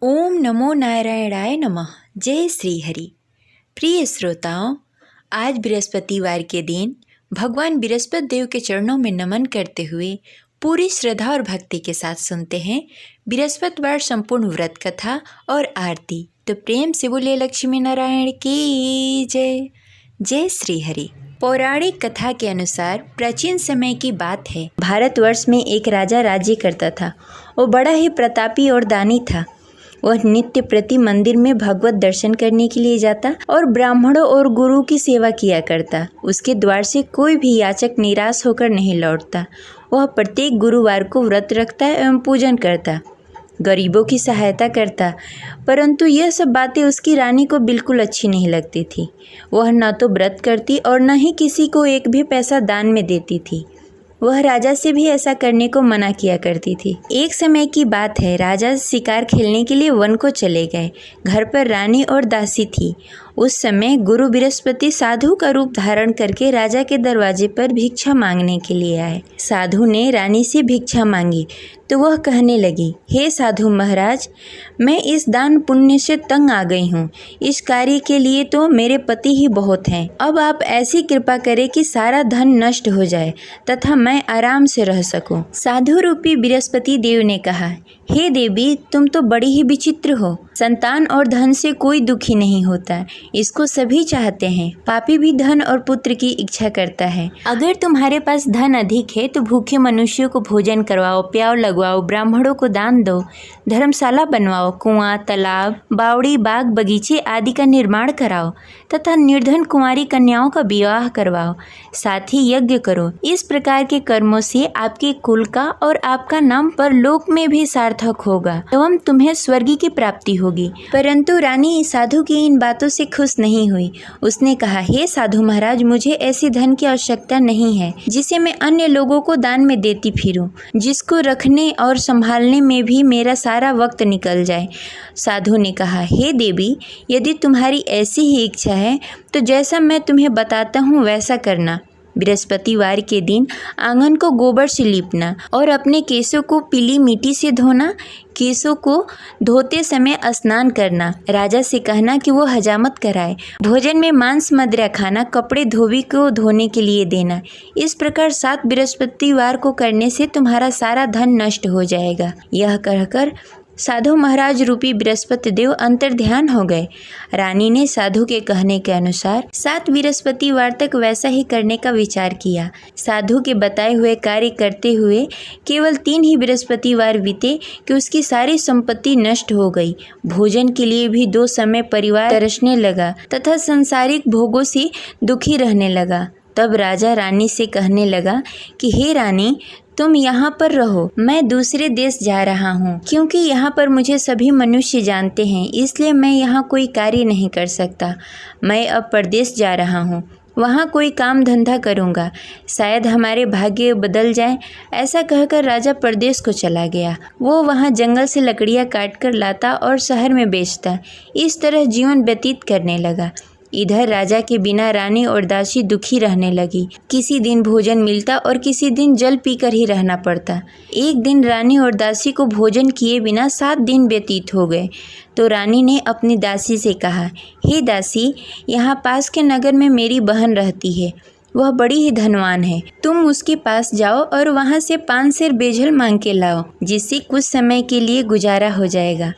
ओम नमो नारायणाय नमः। जय श्री हरि। प्रिय श्रोताओं, आज बृहस्पतिवार के दिन भगवान बृहस्पति देव के चरणों में नमन करते हुए पूरी श्रद्धा और भक्ति के साथ सुनते हैं बृहस्पतिवार संपूर्ण व्रत कथा और आरती। तो प्रेम से बोले लक्ष्मी नारायण की जय। जय श्री हरि। पौराणिक कथा के अनुसार प्राचीन समय की बात है। भारतवर्ष में एक राजा राज्य करता था। वो बड़ा ही प्रतापी और दानी था। वह नित्य प्रति मंदिर में भगवत दर्शन करने के लिए जाता और ब्राह्मणों और गुरु की सेवा किया करता। उसके द्वार से कोई भी याचक निराश होकर नहीं लौटता। वह प्रत्येक गुरुवार को व्रत रखता एवं पूजन करता, गरीबों की सहायता करता। परंतु यह सब बातें उसकी रानी को बिल्कुल अच्छी नहीं लगती थी। वह न तो व्रत करती और न ही किसी को एक भी पैसा दान में देती थी। वह राजा से भी ऐसा करने को मना किया करती थी। एक समय की बात है, राजा शिकार खेलने के लिए वन को चले गए। घर पर रानी और दासी थी। उस समय गुरु बृहस्पति साधु का रूप धारण करके राजा के दरवाजे पर भिक्षा मांगने के लिए आए। साधु ने रानी से भिक्षा मांगी तो वह कहने लगी, हे साधु महाराज, मैं इस दान पुण्य से तंग आ गई हूँ। इस कार्य के लिए तो मेरे पति ही बहुत हैं। अब आप ऐसी कृपा करें कि सारा धन नष्ट हो जाए तथा मैं आराम से रह सकूं। साधु रूपी बृहस्पति देव ने कहा, हे देवी, तुम तो बड़ी ही विचित्र हो। संतान और धन से कोई दुखी नहीं होता, इसको सभी चाहते हैं। पापी भी धन और पुत्र की इच्छा करता है। अगर तुम्हारे पास धन अधिक है तो भूखे मनुष्यों को भोजन करवाओ, प्याव लगवाओ, ब्राह्मणों को दान दो, धर्मशाला बनवाओ, कुआं, तालाब, बावड़ी, बाग, बगीचे आदि का निर्माण कराओ तथा निर्धन कुंवारी कन्याओं का विवाह करवाओ। साथ ही यज्ञ करो। इस प्रकार के कर्मों से आपके कुल का और आपका नाम परलोक में भी सार्थक होगा एवं तुम्हें स्वर्ग की प्राप्ति होगी। परंतु रानी साधु की इन बातों से खुश नहीं हुई। उसने कहा, हे साधु महाराज, मुझे ऐसी धन की आवश्यकता नहीं है जिसे मैं अन्य लोगों को दान में देती फिरूं, जिसको रखने और संभालने में भी मेरा सारा वक्त निकल जाए। साधु ने कहा, हे देवी, यदि तुम्हारी ऐसी ही इच्छा है तो जैसा मैं तुम्हें बताता हूँ वैसा करना। बृहस्पतिवार के दिन आंगन को गोबर से लीपना और अपने केशों को पीली मिट्टी से धोना। केशों को धोते समय स्नान करना। राजा से कहना कि वो हजामत कराए। भोजन में मांस मदिरा खाना। कपड़े धोबी को धोने के लिए देना। इस प्रकार 7 बृहस्पतिवार को करने से तुम्हारा सारा धन नष्ट हो जाएगा। यह कहकर साधु महाराज रूपी बृहस्पति देव अंतर्ध्यान हो गए। रानी ने साधु के कहने के अनुसार 7 बृहस्पतिवार तक वैसा ही करने का विचार किया। साधु के बताए हुए कार्य करते हुए केवल 3 ही बृहस्पतिवार बीते कि उसकी सारी संपत्ति नष्ट हो गई। भोजन के लिए भी 2 समय परिवार तरसने लगा तथा सांसारिक भोगों से दुखी रहने लगा। तब राजा रानी से कहने लगा कि हे रानी, तुम यहाँ पर रहो, मैं दूसरे देश जा रहा हूँ। क्योंकि यहाँ पर मुझे सभी मनुष्य जानते हैं, इसलिए मैं यहाँ कोई कार्य नहीं कर सकता। मैं अब परदेश जा रहा हूँ, वहाँ कोई काम धंधा करूँगा, शायद हमारे भाग्य बदल जाए। ऐसा कहकर राजा परदेश को चला गया। वो वहाँ जंगल से लकड़ियाँ काट कर लाता और शहर में बेचता। इस तरह जीवन व्यतीत करने लगा। इधर राजा के बिना रानी और दासी दुखी रहने लगी। किसी दिन भोजन मिलता और किसी दिन जल पीकर ही रहना पड़ता। एक दिन रानी और दासी को भोजन किए बिना 7 दिन व्यतीत हो गए। तो रानी ने अपनी दासी से कहा, हे दासी, यहाँ पास के नगर में मेरी बहन रहती है। वह बड़ी ही धनवान है। तुम उसके पास जाओ और वहाँ से 5 सेर बेजल मांग के लाओ, जिससे कुछ समय के लिए गुजारा हो जाएगा।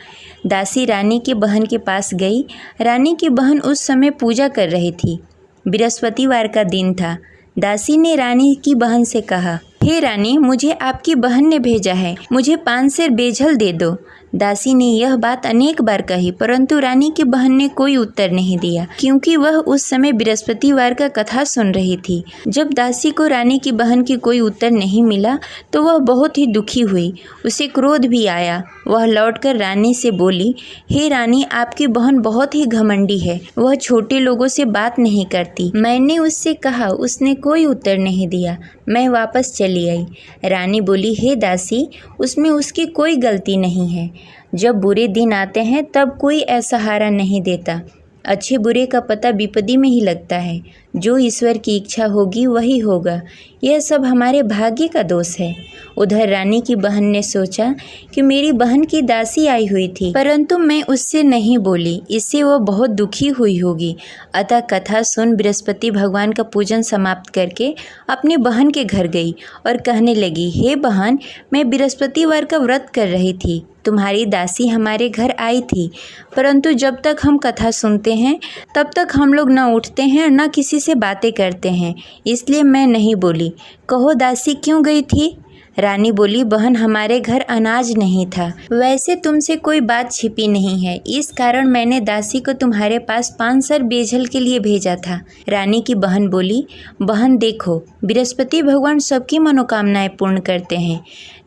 दासी रानी की बहन के पास गई। रानी की बहन उस समय पूजा कर रही थी। बृहस्पतिवार का दिन था। दासी ने रानी की बहन से कहा, हे रानी, मुझे आपकी बहन ने भेजा है, मुझे 5 सेर बेजल दे दो। दासी ने यह बात अनेक बार कही, परंतु रानी की बहन ने कोई उत्तर नहीं दिया, क्योंकि वह उस समय बृहस्पतिवार का कथा सुन रही थी। जब दासी को रानी की बहन की कोई उत्तर नहीं मिला तो वह बहुत ही दुखी हुई। उसे क्रोध भी आया। वह लौटकर रानी से बोली, हे रानी, आपकी बहन बहुत ही घमंडी है। वह छोटे लोगों से बात नहीं करती। मैंने उससे कहा, उसने कोई उत्तर नहीं दिया। मैं वापस चली आई। रानी बोली, हे दासी, उसमें उसकी कोई गलती नहीं है। जब बुरे दिन आते हैं तब कोई असहारा नहीं देता। अच्छे बुरे का पता विपत्ति में ही लगता है। जो ईश्वर की इच्छा होगी वही होगा, यह सब हमारे भाग्य का दोष है। उधर रानी की बहन ने सोचा कि मेरी बहन की दासी आई हुई थी, परंतु मैं उससे नहीं बोली, इससे वह बहुत दुखी हुई होगी। अतः कथा सुन बृहस्पति भगवान का पूजन समाप्त करके अपनी बहन के घर गई और कहने लगी, हे बहन, मैं बृहस्पतिवार का व्रत कर रही थी, तुम्हारी दासी हमारे घर आई थी, परंतु जब तक हम कथा सुनते हैं तब तक हम लोग न उठते हैं न किसी से बातें करते हैं, इसलिए मैं नहीं बोली। कहो दासी क्यों गई थी? रानी बोली, बहन, हमारे घर अनाज नहीं था। वैसे तुमसे कोई बात छिपी नहीं है, इस कारण मैंने दासी को तुम्हारे पास 5 सर बेजल के लिए भेजा था। रानी की बहन बोली, बहन देखो, बृहस्पति भगवान सबकी मनोकामनाएं पूर्ण करते हैं,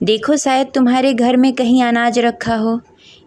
देखो शायद तुम्हारे घर में कहीं अनाज रखा हो।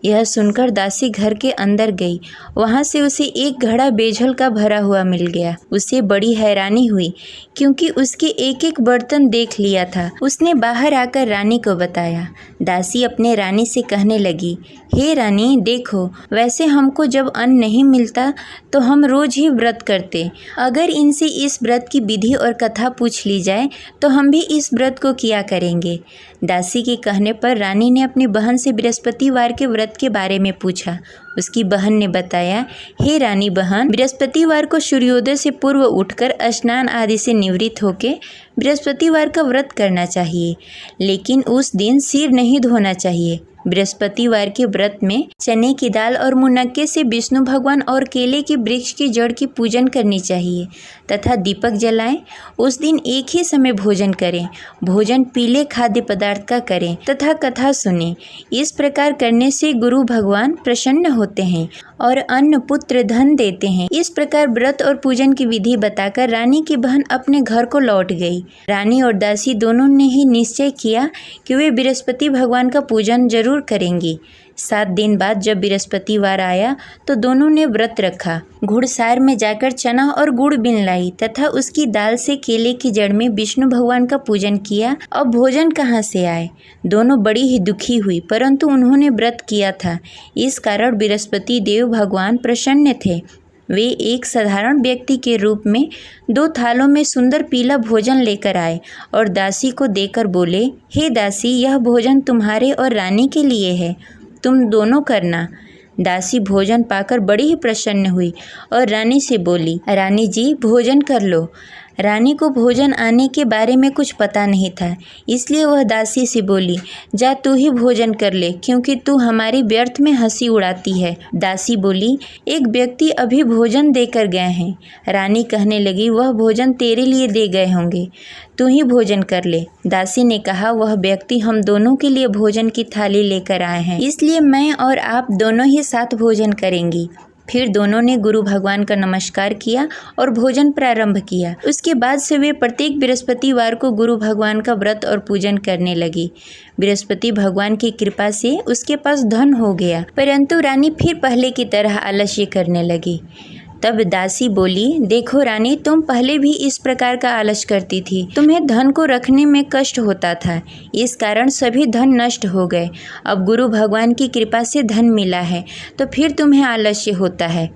यह सुनकर दासी घर के अंदर गई, वहाँ से उसे एक घड़ा बेजल का भरा हुआ मिल गया। उसे बड़ी हैरानी हुई क्योंकि उसके एक एक बर्तन देख लिया था। उसने बाहर आकर रानी को बताया। दासी अपने रानी से कहने लगी, हे रानी देखो, वैसे हमको जब अन्न नहीं मिलता तो हम रोज ही व्रत करते, अगर इनसे इस व्रत की विधि और कथा पूछ ली जाए तो हम भी इस व्रत को किया करेंगे। दासी के कहने पर रानी ने अपनी बहन से बृहस्पतिवार के व्रत के बारे में पूछा। उसकी बहन ने बताया, हे रानी बहन, बृहस्पतिवार को सूर्योदय से पूर्व उठकर स्नान आदि से निवृत्त होकर बृहस्पतिवार का व्रत करना चाहिए, लेकिन उस दिन सिर नहीं धोना चाहिए। बृहस्पतिवार के व्रत में चने की दाल और मुनक्के से विष्णु भगवान और केले के वृक्ष की जड़ की पूजन करनी चाहिए तथा दीपक जलाएं। उस दिन एक ही समय भोजन करें, भोजन पीले खाद्य पदार्थ का करें तथा कथा सुनें। इस प्रकार करने से गुरु भगवान प्रसन्न होते हैं और अन्न पुत्र धन देते हैं। इस प्रकार व्रत और पूजन की विधि बताकर रानी की बहन अपने घर को लौट गई। रानी और दासी दोनों ने ही निश्चय किया कि वे बृहस्पति भगवान का पूजन जरूर करेंगी। 7 दिन बाद जब बृहस्पतिवार आया तो दोनों ने व्रत रखा। घुड़सार में जाकर चना और गुड़ बीन लाई तथा उसकी दाल से केले की जड़ में विष्णु भगवान का पूजन किया। अब भोजन कहाँ से आए? दोनों बड़ी ही दुखी हुई, परंतु उन्होंने व्रत किया था, इस कारण बृहस्पति देव भगवान प्रसन्न थे। वे एक साधारण व्यक्ति के रूप में 2 थालों में सुंदर पीला भोजन लेकर आए और दासी को देकर बोले, हे दासी, यह भोजन तुम्हारे और रानी के लिए है, तुम दोनों करना। दासी भोजन पाकर बड़ी ही प्रसन्न हुई और रानी से बोली, रानी जी भोजन कर लो। रानी को भोजन आने के बारे में कुछ पता नहीं था, इसलिए वह दासी से बोली, जा तू ही भोजन कर ले, क्योंकि तू हमारी व्यर्थ में हंसी उड़ाती है। दासी बोली, एक व्यक्ति अभी भोजन देकर गए हैं। रानी कहने लगी, वह भोजन तेरे लिए दे गए होंगे, तू ही भोजन कर ले। दासी ने कहा, वह व्यक्ति हम दोनों के लिए भोजन की थाली लेकर आए हैं, इसलिए मैं और आप दोनों ही साथ भोजन करेंगी। फिर दोनों ने गुरु भगवान का नमस्कार किया और भोजन प्रारंभ किया। उसके बाद से वे प्रत्येक बृहस्पतिवार को गुरु भगवान का व्रत और पूजन करने लगी। बृहस्पति भगवान की कृपा से उसके पास धन हो गया, परंतु रानी फिर पहले की तरह आलस्य करने लगी। तब दासी बोली, देखो रानी, तुम पहले भी इस प्रकार का आलस करती थी, तुम्हें धन को रखने में कष्ट होता था, इस कारण सभी धन नष्ट हो गए। अब गुरु भगवान की कृपा से धन मिला है तो फिर तुम्हें आलस्य होता है।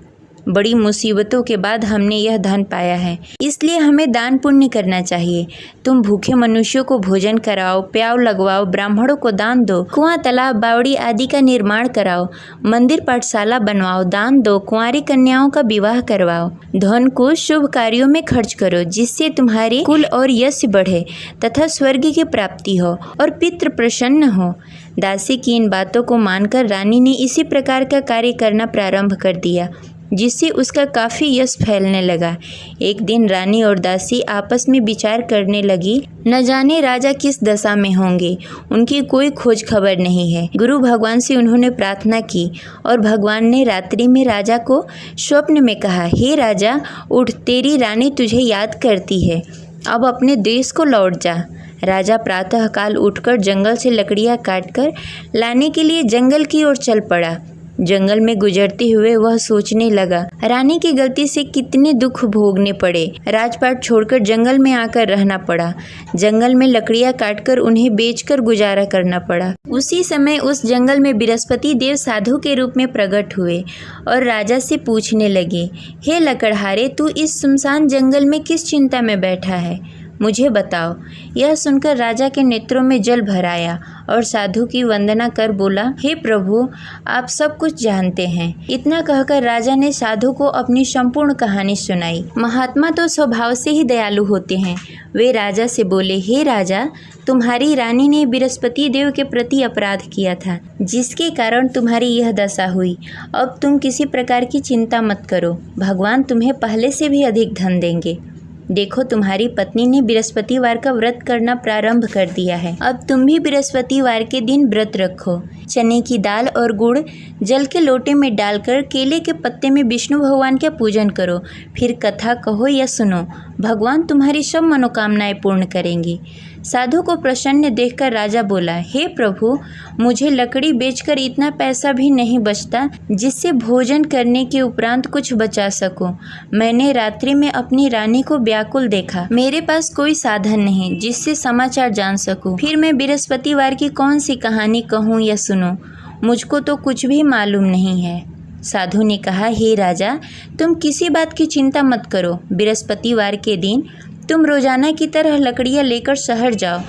बड़ी मुसीबतों के बाद हमने यह धन पाया है, इसलिए हमें दान पुण्य करना चाहिए। तुम भूखे मनुष्यों को भोजन कराओ, प्याव लगवाओ, ब्राह्मणों को दान दो, कुआं, तालाब, बावड़ी आदि का निर्माण कराओ, मंदिर पाठशाला बनवाओ, दान दो, कुंवारी कन्याओं का विवाह करवाओ। धन को शुभ कार्यों में खर्च करो, जिससे तुम्हारे कुल और यश बढ़े तथा स्वर्ग की प्राप्ति हो और पितृ प्रसन्न हो। दासी की इन बातों को मानकर रानी ने इसी प्रकार का कार्य करना प्रारंभ कर दिया, जिससे उसका काफ़ी यश फैलने लगा। एक दिन रानी और दासी आपस में विचार करने लगी, न जाने राजा किस दशा में होंगे, उनकी कोई खोज खबर नहीं है। गुरु भगवान से उन्होंने प्रार्थना की और भगवान ने रात्रि में राजा को स्वप्न में कहा, हे राजा, उठ, तेरी रानी तुझे याद करती है, अब अपने देश को लौट जा। राजा प्रातःकाल उठकर जंगल से लकड़ियाँ काटकर लाने के लिए जंगल की ओर चल पड़ा। जंगल में गुजरते हुए वह सोचने लगा, रानी की गलती से कितने दुख भोगने पड़े। राजपाट छोड़कर जंगल में आकर रहना पड़ा। जंगल में लकड़ियां काटकर उन्हें बेचकर गुजारा करना पड़ा। उसी समय उस जंगल में बृहस्पति देव साधु के रूप में प्रकट हुए और राजा से पूछने लगे, हे लकड़हारे, तू इस सुनसान जंगल में किस चिंता में बैठा है, मुझे बताओ। यह सुनकर राजा के नेत्रों में जल भर आया और साधु की वंदना कर बोला, हे प्रभु, आप सब कुछ जानते हैं। इतना कहकर राजा ने साधु को अपनी संपूर्ण कहानी सुनाई। महात्मा तो स्वभाव से ही दयालु होते हैं। वे राजा से बोले, हे राजा, तुम्हारी रानी ने बृहस्पति देव के प्रति अपराध किया था, जिसके कारण तुम्हारी यह दशा हुई। अब तुम किसी प्रकार की चिंता मत करो, भगवान तुम्हें पहले से भी अधिक धन देंगे। देखो, तुम्हारी पत्नी ने बृहस्पतिवार का व्रत करना प्रारंभ कर दिया है। अब तुम भी बृहस्पतिवार के दिन व्रत रखो। चने की दाल और गुड़ जल के लोटे में डालकर केले के पत्ते में विष्णु भगवान का पूजन करो। फिर कथा कहो या सुनो, भगवान तुम्हारी सब मनोकामनाएं पूर्ण करेंगे। साधु को प्रसन्न देखकर राजा बोला, हे प्रभु, मुझे लकड़ी बेचकर इतना पैसा भी नहीं बचता जिससे भोजन करने के उपरांत कुछ बचा सकूं। मैंने रात्रि में अपनी रानी को व्याकुल देखा। मेरे पास कोई साधन नहीं जिससे समाचार जान सकूं। फिर मैं बृहस्पतिवार की कौन सी कहानी कहूं या सुनूं, मुझको तो कुछ भी मालूम नहीं है। साधु ने कहा, हे राजा, तुम किसी बात की चिंता मत करो। बृहस्पतिवार के दिन तुम रोजाना की तरह लकड़ियाँ लेकर शहर जाओ।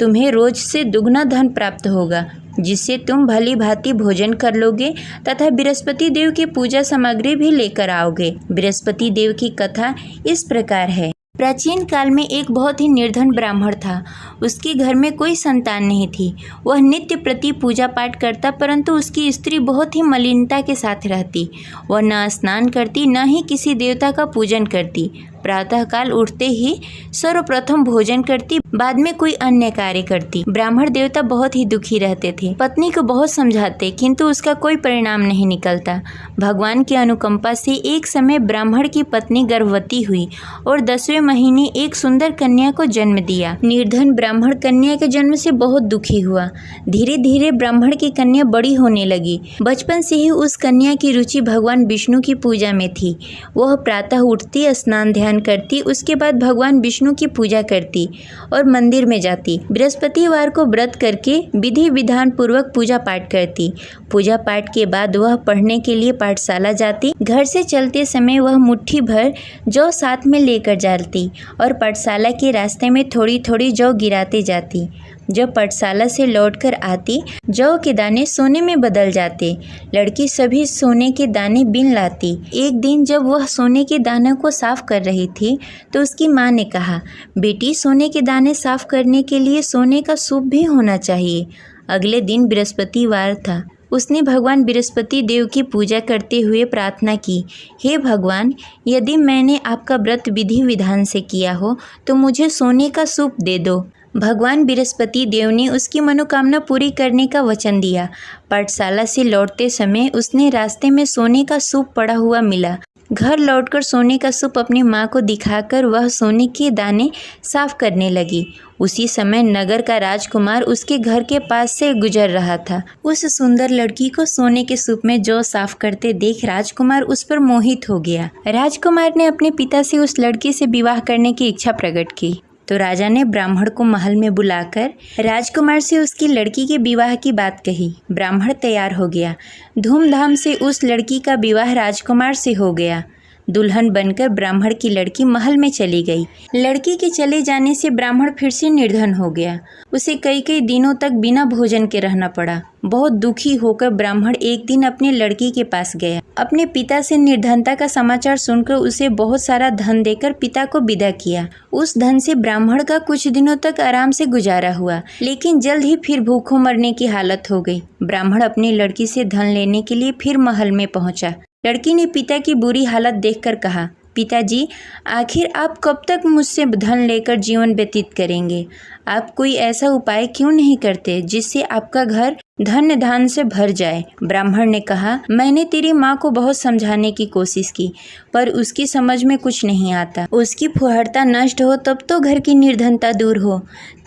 तुम्हें रोज से दुगना धन प्राप्त होगा, जिससे तुम भली भांति भोजन कर लोगे तथा बृहस्पति देव की पूजा सामग्री भी लेकर आओगे। बृहस्पति देव की कथा इस प्रकार है। प्राचीन काल में एक बहुत ही निर्धन ब्राह्मण था। उसके घर में कोई संतान नहीं थी। वह नित्य प्रति पूजा पाठ करता, परंतु उसकी स्त्री बहुत ही मलिनता के साथ रहती। वह न स्नान करती, न ही किसी देवता का पूजन करती। प्रातःकाल उठते ही सर्वप्रथम भोजन करती, बाद में कोई अन्य कार्य करती। ब्राह्मण देवता बहुत ही दुखी रहते थे। पत्नी को बहुत समझाते, किंतु उसका कोई परिणाम नहीं निकलता। भगवान की अनुकंपा से एक समय ब्राह्मण की पत्नी गर्भवती हुई और 10वें महीने एक सुंदर कन्या को जन्म दिया। निर्धन ब्राह्मण कन्या के जन्म से बहुत दुखी हुआ। धीरे धीरे ब्राह्मण की कन्या बड़ी होने लगी। बचपन से ही उस कन्या की रुचि भगवान विष्णु की पूजा में थी। वह प्रातः उठती, स्नान ध्यान करती, उसके बाद भगवान विष्णु की पूजा करती और मंदिर में जाती। बृहस्पतिवार को व्रत करके विधि विधान पूर्वक पूजा पाठ करती। पूजा पाठ के बाद वह पढ़ने के लिए पाठशाला जाती। घर से चलते समय वह मुट्ठी भर जौ साथ में लेकर जाती और पाठशाला के रास्ते में थोड़ी थोड़ी जौ गिराते जाती। जब पाठशाला से लौटकर आती, जौ के दाने सोने में बदल जाते। लड़की सभी सोने के दाने बीन लाती। एक दिन जब वह सोने के दानों को साफ कर रही थी, तो उसकी माँ ने कहा, बेटी, सोने के दाने साफ करने के लिए सोने का सूप भी होना चाहिए। अगले दिन बृहस्पतिवार था। उसने भगवान बृहस्पति देव की पूजा करते हुए प्रार्थना की, हे भगवान, यदि मैंने आपका व्रत विधि विधान से किया हो तो मुझे सोने का सूप दे दो। भगवान बृहस्पति देव ने उसकी मनोकामना पूरी करने का वचन दिया। पाठशाला से लौटते समय उसने रास्ते में सोने का सूप पड़ा हुआ मिला। घर लौटकर सोने का सूप अपनी माँ को दिखाकर वह सोने के दाने साफ करने लगी। उसी समय नगर का राजकुमार उसके घर के पास से गुजर रहा था। उस सुंदर लड़की को सोने के सूप में जौ साफ करते देख राजकुमार उस पर मोहित हो गया। राजकुमार ने अपने पिता से उस लड़की से विवाह करने की इच्छा प्रकट की। तो राजा ने ब्राह्मण को महल में बुलाकर राजकुमार से उसकी लड़की के विवाह की बात कही। ब्राह्मण तैयार हो गया। धूमधाम से उस लड़की का विवाह राजकुमार से हो गया। दुल्हन बनकर ब्राह्मण की लड़की महल में चली गई। लड़की के चले जाने से ब्राह्मण फिर से निर्धन हो गया। उसे कई कई दिनों तक बिना भोजन के रहना पड़ा। बहुत दुखी होकर ब्राह्मण एक दिन अपनी लड़की के पास गया। अपने पिता से निर्धनता का समाचार सुनकर उसे बहुत सारा धन देकर पिता को विदा किया। उस धन से ब्राह्मण का कुछ दिनों तक आराम से गुजारा हुआ, लेकिन जल्द ही फिर भूखों मरने की हालत हो गई। ब्राह्मण अपनी लड़की से धन लेने के लिए फिर महल में पहुंचा। लड़की ने पिता की बुरी हालत देखकर कहा, पिताजी, आखिर आप कब तक मुझसे धन लेकर जीवन व्यतीत करेंगे? आप कोई ऐसा उपाय क्यों नहीं करते जिससे आपका घर धन धान से भर जाए? ब्राह्मण ने कहा, मैंने तेरी माँ को बहुत समझाने की कोशिश की, पर उसकी समझ में कुछ नहीं आता। उसकी फुहरता नष्ट हो तब तो घर की निर्धनता दूर हो।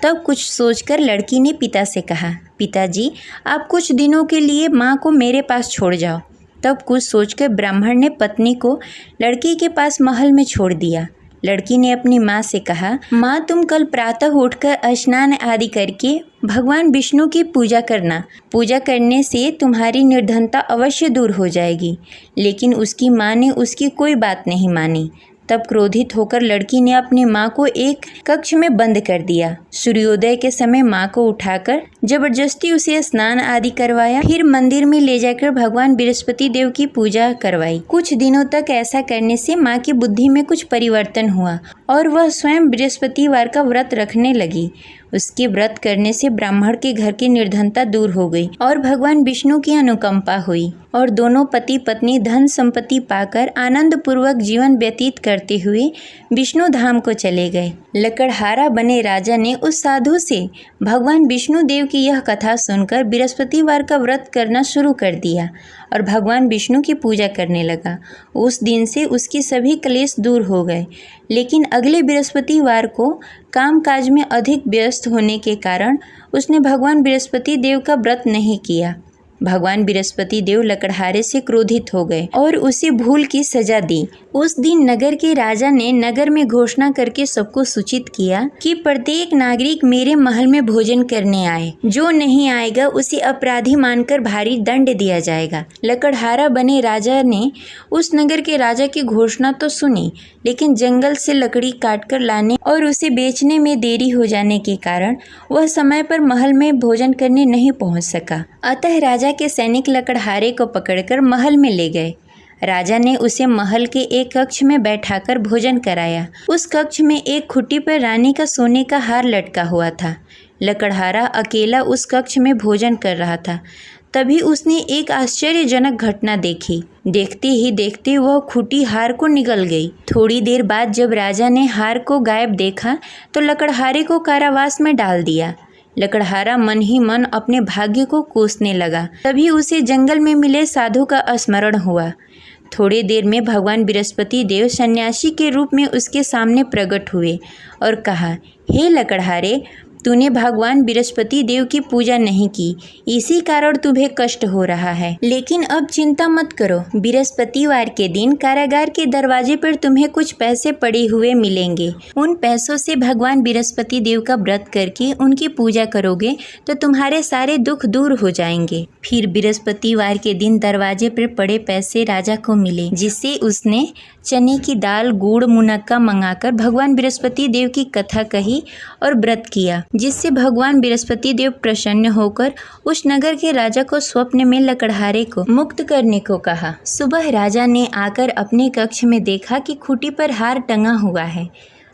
तब कुछ सोचकर लड़की ने पिता से कहा, पिताजी, आप कुछ दिनों के लिए माँ को मेरे पास छोड़ जाओ। तब कुछ सोचकर ब्राह्मण ने पत्नी को लड़की के पास महल में छोड़ दिया। लड़की ने अपनी माँ से कहा, माँ, तुम कल प्रातः उठकर स्नान आदि करके भगवान विष्णु की पूजा करना। पूजा करने से तुम्हारी निर्धनता अवश्य दूर हो जाएगी। लेकिन उसकी माँ ने उसकी कोई बात नहीं मानी। तब क्रोधित होकर लड़की ने अपनी माँ को एक कक्ष में बंद कर दिया। सूर्योदय के समय माँ को उठाकर जबरदस्ती उसे स्नान आदि करवाया। फिर मंदिर में ले जाकर भगवान बृहस्पति देव की पूजा करवाई। कुछ दिनों तक ऐसा करने से माँ की बुद्धि में कुछ परिवर्तन हुआ और वह स्वयं बृहस्पतिवार का व्रत रखने लगी। उसके व्रत करने से ब्राह्मण के घर की निर्धनता दूर हो गई और भगवान विष्णु की अनुकंपा हुई और दोनों पति पत्नी धन संपत्ति पाकर आनंद पूर्वक जीवन व्यतीत करते हुए विष्णु धाम को चले गए। लकड़हारा बने राजा ने उस साधु से भगवान विष्णु देव की यह कथा सुनकर बृहस्पतिवार का व्रत करना शुरू कर दिया और भगवान विष्णु की पूजा करने लगा। उस दिन से उसके सभी क्लेश दूर हो गए। लेकिन अगले बृहस्पतिवार को कामकाज में अधिक व्यस्त होने के कारण उसने भगवान बृहस्पति देव का व्रत नहीं किया। भगवान बृहस्पति देव लकड़हारे से क्रोधित हो गए और उसे भूल की सजा दी। उस दिन नगर के राजा ने नगर में घोषणा करके सबको सूचित किया कि प्रत्येक नागरिक मेरे महल में भोजन करने आए। जो नहीं आएगा उसे अपराधी मानकर भारी दंड दिया जाएगा। लकड़हारा बने राजा ने उस नगर के राजा की घोषणा तो सुनी, लेकिन जंगल से लकड़ी काटकर लाने और उसे बेचने में देरी हो जाने के कारण वह समय पर महल में भोजन करने नहीं पहुंच सका। अतः राजा के सैनिक लकड़हारे को पकड़कर महल में ले गए। राजा ने उसे महल के एक कक्ष में बैठाकर भोजन कराया। उस कक्ष में एक खुट्टी पर रानी का सोने का हार लटका हुआ था। लकड़हारा अकेला उस कक्ष में भोजन कर रहा था। तभी उसने एक आश्चर्यजनक घटना देखी। देखते ही देखते वह खुटी हार को निगल गई। थोड़ी देर बाद जब राजा ने हार को गायब देखा तो लकड़हारे को कारावास में डाल दिया। लकड़हारा मन ही मन अपने भाग्य को कोसने लगा। तभी उसे जंगल में मिले साधु का स्मरण हुआ। थोड़ी देर में भगवान बृहस्पति देव सन्यासी के रूप में उसके सामने प्रकट हुए और कहा, हे लकड़हारे, तूने भगवान बृहस्पति देव की पूजा नहीं की, इसी कारण तुम्हें कष्ट हो रहा है। लेकिन अब चिंता मत करो, बृहस्पतिवार के दिन कारागार के दरवाजे पर तुम्हें कुछ पैसे पड़े हुए मिलेंगे। उन पैसों से भगवान बृहस्पति देव का व्रत करके उनकी पूजा करोगे तो तुम्हारे सारे दुख दूर हो जाएंगे। फिर बृहस्पतिवार के दिन दरवाजे पर पड़े पैसे राजा को मिले, जिससे उसने चने की दाल, गुड़, मुनक्का मंगाकर भगवान बृहस्पति देव की कथा कही और व्रत किया, जिससे भगवान बृहस्पति देव प्रसन्न होकर उस नगर के राजा को स्वप्न में लकड़हारे को मुक्त करने को कहा। सुबह राजा ने आकर अपने कक्ष में देखा कि खूंटी पर हार टंगा हुआ है।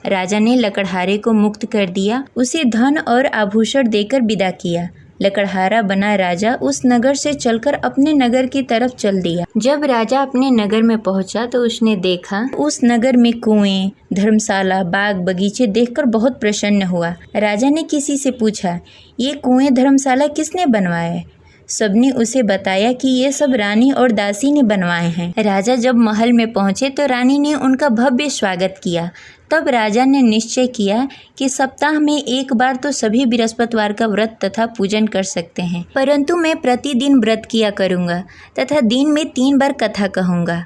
राजा ने लकड़हारे को मुक्त कर दिया, उसे धन और आभूषण देकर विदा किया। लकड़हारा बना राजा उस नगर से चलकर अपने नगर की तरफ चल दिया। जब राजा अपने नगर में पहुंचा तो उसने देखा उस नगर में कुएं, धर्मशाला, बाग बगीचे देखकर बहुत प्रसन्न हुआ। राजा ने किसी से पूछा, ये कुएं, धर्मशाला किसने बनवाए? सबने उसे बताया कि ये सब रानी और दासी ने बनवाए हैं। राजा जब महल में पहुंचे तो रानी ने उनका भव्य स्वागत किया। तब राजा ने निश्चय किया कि सप्ताह में एक बार तो सभी बृहस्पतिवार का व्रत तथा पूजन कर सकते हैं, परंतु मैं प्रतिदिन व्रत किया करूँगा तथा दिन में 3 बार कथा कहूँगा।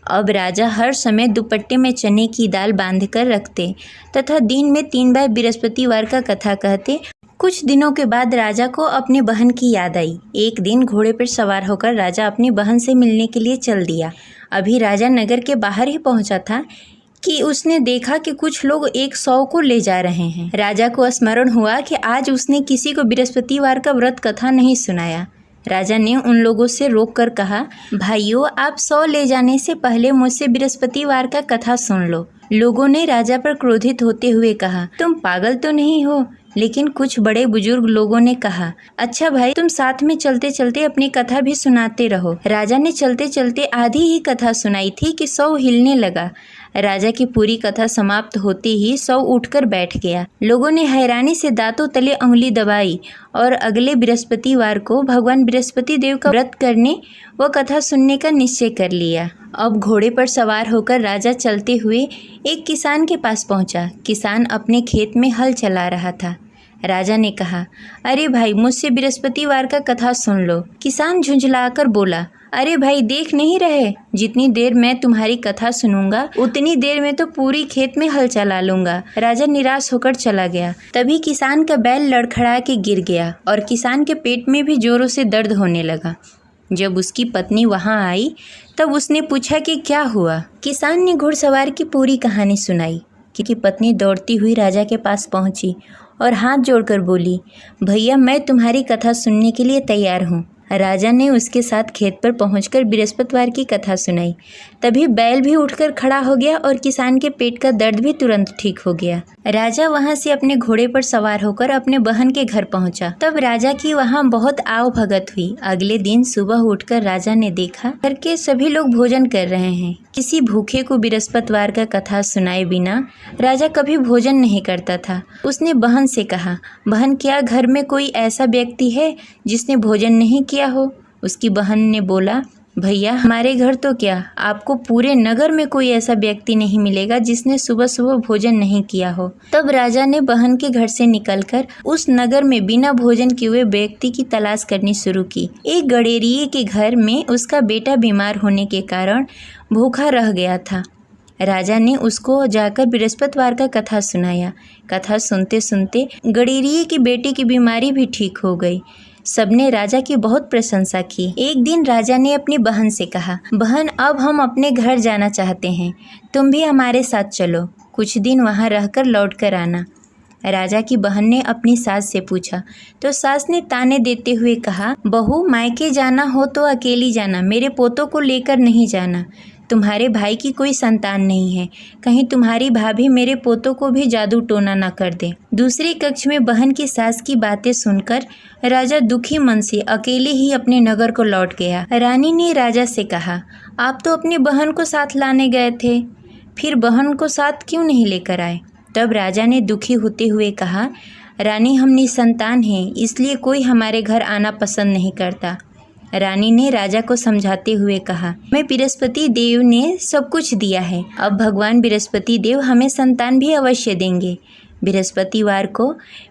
अब राजा हर समय दुपट्टे में चने की दाल बांधकर रखते तथा दिन में 3 बार बृहस्पतिवार का कथा कहते। कुछ दिनों के बाद राजा को अपनी बहन की याद आई। एक दिन घोड़े पर सवार होकर राजा अपनी बहन से मिलने के लिए चल दिया। अभी राजा नगर के बाहर ही पहुंचा था कि उसने देखा कि कुछ लोग एक 100 को ले जा रहे हैं। राजा को स्मरण हुआ कि आज उसने किसी को बृहस्पतिवार का व्रत कथा नहीं सुनाया। राजा ने उन लोगों से रोक कर कहा, भाइयों, आप 100 ले जाने से पहले मुझसे बृहस्पतिवार का कथा सुन लो। लोगों ने राजा पर क्रोधित होते हुए कहा, तुम पागल तो नहीं हो लेकिन कुछ बड़े बुजुर्ग लोगों ने कहा, अच्छा भाई, तुम साथ में चलते चलते अपनी कथा भी सुनाते रहो। राजा ने चलते चलते आधी ही कथा सुनाई थी कि सौ हिलने लगा। राजा की पूरी कथा समाप्त होते ही सौ उठकर बैठ गया। लोगों ने हैरानी से दांतों तले उंगली दबाई और अगले बृहस्पतिवार को भगवान बृहस्पति देव का व्रत करने व कथा सुनने का निश्चय कर लिया। अब घोड़े पर सवार होकर राजा चलते हुए एक किसान के पास पहुंचा। किसान अपने खेत में हल चला रहा था। राजा ने कहा, अरे भाई, मुझसे बृहस्पतिवार का कथा सुन लो। किसान झुंझलाकर बोला, अरे भाई, देख नहीं रहे, जितनी देर मैं तुम्हारी कथा सुनूंगा उतनी देर में तो पूरी खेत में हल चला लूंगा। राजा निराश होकर चला गया। तभी किसान का बैल लड़खड़ा के गिर गया और किसान के पेट में भी जोरों से दर्द होने लगा। जब उसकी पत्नी वहां आई तब उसने पूछा कि क्या हुआ। किसान ने घुड़सवार की पूरी कहानी सुनाई कि पत्नी दौड़ती हुई राजा के पास पहुंची और हाथ जोड़कर बोली, भैया, मैं तुम्हारी कथा सुनने के लिए तैयार हूँ। राजा ने उसके साथ खेत पर पहुंचकर बृहस्पतिवार की कथा सुनाई। तभी बैल भी उठकर खड़ा हो गया और किसान के पेट का दर्द भी तुरंत ठीक हो गया। राजा वहां से अपने घोड़े पर सवार होकर अपने बहन के घर पहुंचा। तब राजा की वहां बहुत आव भगत हुई। अगले दिन सुबह उठकर राजा ने देखा घर के सभी लोग भोजन कर रहे हैं। किसी भूखे को बृहस्पतिवार का कथा सुनाए बिना राजा कभी भोजन नहीं करता था। उसने बहन से कहा, बहन, क्या घर में कोई ऐसा व्यक्ति है जिसने भोजन नहीं किया हो? उसकी बहन ने बोला, भैया, हमारे घर तो क्या, आपको पूरे नगर में कोई ऐसा व्यक्ति नहीं मिलेगा जिसने सुबह सुबह भोजन नहीं किया हो। तब राजा ने बहन के घर से निकलकर उस नगर में बिना भोजन किए हुए व्यक्ति की तलाश करनी शुरू की। एक गडेरिये के घर में उसका बेटा बीमार होने के कारण भूखा रह गया था। राजा ने उसको जाकर बृहस्पतिवार का कथा सुनाया। कथा सुनते सुनते गडेरिये की बेटी की बीमारी भी ठीक हो गई। सबने राजा की बहुत प्रशंसा की। एक दिन राजा ने अपनी बहन से कहा, बहन, अब हम अपने घर जाना चाहते हैं, तुम भी हमारे साथ चलो, कुछ दिन वहाँ रहकर लौट कर आना। राजा की बहन ने अपनी सास से पूछा तो सास ने ताने देते हुए कहा, बहू, मायके जाना हो तो अकेली जाना, मेरे पोतों को लेकर नहीं जाना। तुम्हारे भाई की कोई संतान नहीं है, कहीं तुम्हारी भाभी मेरे पोतों को भी जादू टोना न कर दे। दूसरे कक्ष में बहन की सास की बातें सुनकर राजा दुखी मन से अकेले ही अपने नगर को लौट गया। रानी ने राजा से कहा, आप तो अपनी बहन को साथ लाने गए थे, फिर बहन को साथ क्यों नहीं लेकर आए? तब राजा ने दुखी होते हुए कहा, रानी, हम निसंतान हैं, इसलिए कोई हमारे घर आना पसंद नहीं करता। रानी ने राजा को समझाते हुए कहा, मैं बृहस्पति देव ने सब कुछ दिया है, अब भगवान बृहस्पति देव हमें संतान भी अवश्य देंगे। बृहस्पतिवार को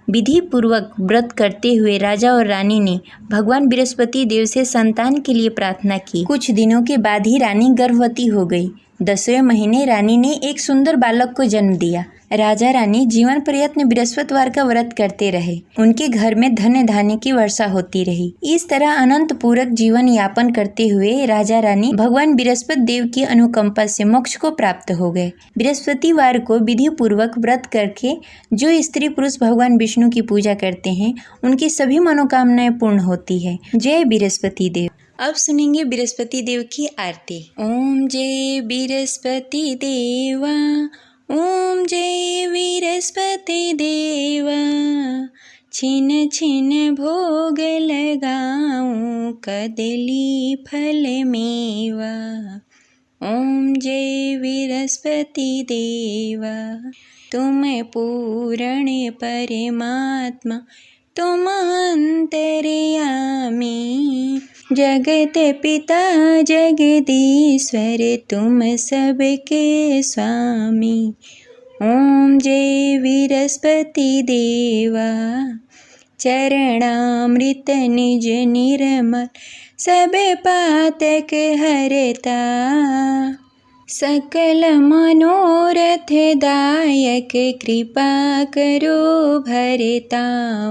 विधि पूर्वक व्रत करते हुए राजा और रानी ने भगवान बृहस्पति देव से संतान के लिए प्रार्थना की। कुछ दिनों के बाद ही रानी गर्भवती हो गई। 10वें महीने रानी ने एक सुंदर बालक को जन्म दिया। राजा रानी जीवन पर्यंत बृहस्पतिवार का व्रत करते रहे। उनके घर में धन धान्य की वर्षा होती रही। इस तरह अनंत पूरक जीवन यापन करते हुए राजा रानी भगवान बृहस्पति देव की अनुकंपा से मोक्ष को प्राप्त हो गए। बृहस्पतिवार को विधि पूर्वक व्रत करके जो स्त्री पुरुष भगवान विष्णु की पूजा करते हैं, उनकी सभी मनोकामनाएं पूर्ण होती है। जय बृहस्पति देव। अब सुनेंगे बृहस्पति देव की आरती। ओम जय बृहस्पति देवा, ओम जय बृहस्पति देवा, छिन छिन भोग लगाऊं कदली फल मेवा। ओम जय बृहस्पति देवा, तुम पूर्ण परमात्मा, तुम अंतर्यामी, जगत पिता जगदीश्वर, तुम सबके स्वामी। ओम जय बृहस्पति देवा, चरणामृत निज निर्मल, सब पातक हरता, सकल मनोरथ दायक, कृपा करो भरता।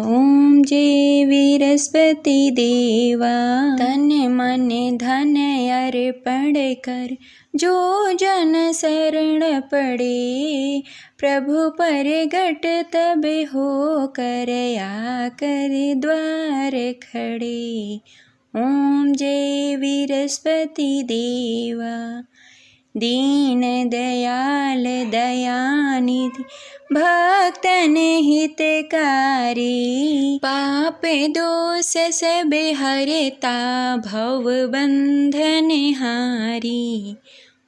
ओम जय बृहस्पति देवा, तन मन धन अर्पण कर, जो जन शरण पड़े, प्रभु परगट तब हो कर, आकर द्वार खड़े। ओम जय बृहस्पति देवा, दीन दयाल दयानिधि भक्तन हितकारी। पाप दोष सब हरता भव बंधन हारी।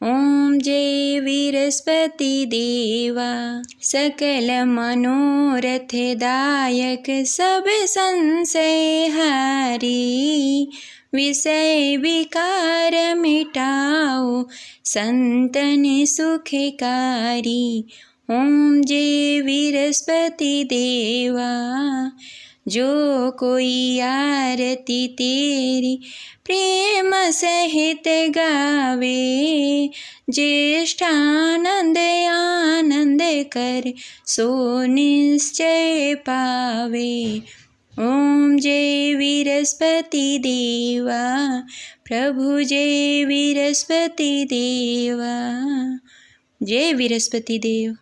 ओम जय बृहस्पति देवा सकल मनोरथ दायक सब संशय हारी। विषय विकार मिटाओ संतन सुखकारी। ओम जय बृहस्पति देवा जो कोई आरती तेरी प्रेम सहित गावे। ज्येष्ठानंद आनंद कर सो निश्चय पावे। ओम जय बृहस्पति देवा प्रभु जय बृहस्पति देवा। जय बृहस्पति देव।